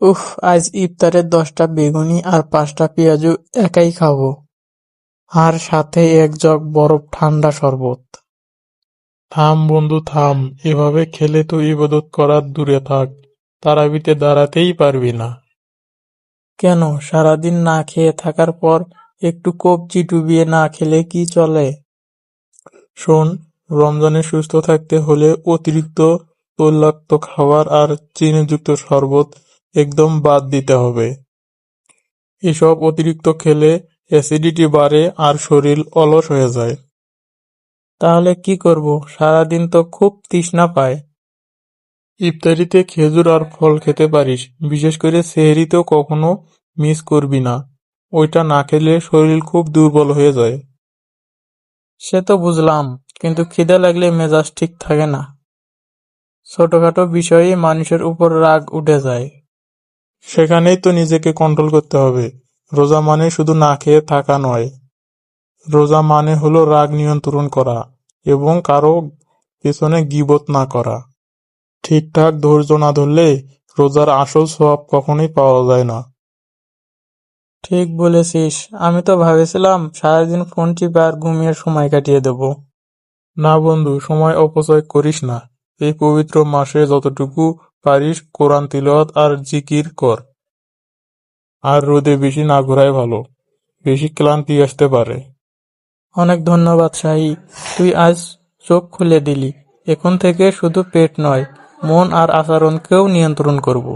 উফ, আজ ইফতারে 10টা বেগুনি আর 5টা পেঁয়াজু একাই খাবো। আর সাথে এক জগ বরফ ঠান্ডা শরবত। থাম বন্ধু থাম, এভাবে খেলে তো ইবাদত করার দূরে থাক, তারাবিতে দাঁড়াতেই পারবি না। কেন, সারাদিন না খেয়ে থাকার পর একটু কবজি ডুবিয়ে না খেলে কি চলে? শোন, রমজানে সুস্থ থাকতে হলে অতিরিক্ত তৈলাক্ত খাবার আর চিনিযুক্ত শরবত একদম বাদ দিতে হবে। এসব অতিরিক্ত খেলে অ্যাসিডিটি বাড়ে আর শরীর অলস হয়ে যায়। তাহলে কি করব? সারাদিন তো খুব তৃষ্ণা পায়। ইফতারিতে খেজুর আর ফল খেতে পারিস, বিশেষ করে সেহরিতেও কখনো মিস করবি না। ওইটা না খেলে শরীর খুব দুর্বল হয়ে যায়। সে তো বুঝলাম, কিন্তু খিদে লাগলে মেজাজ ঠিক থাকে না। ছোটখাটো বিষয়েই মানুষের উপর রাগ উঠে যায়। সেখানেই তো নিজেকে কন্ট্রোল করতে হবে। রোজা মানে শুধু না খেয়ে থাকা নয়। রোজা মানে হলো রাগ নিয়ন্ত্রণ করা এবং কারো পেছনে গীবত না করা। ঠিকঠাক ধৈর্য না ধরলে রোজার আসল সওয়াব কখনোই পাওয়া যায় না। ঠিক বলেছিস। আমি তো ভাবেছিলাম সারাদিন ফোন টিপে আর ঘুমিয়ে সময় কাটিয়ে দেব। না বন্ধু, সময় অপচয় করিস না। এই পবিত্র মাসে যতটুকু পারিস কোরআন তিলাওয়াত আর জিকির কর। আর রোদে বেশি না ঘোরাই ভালো, বেশি ক্লান্তি আসতে পারে। অনেক ধন্যবাদ শাহি, তুই আজ চোখ খুলে দিলি। এখন থেকে শুধু পেট নয়, মন আর আচরণকেও নিয়ন্ত্রণ করব।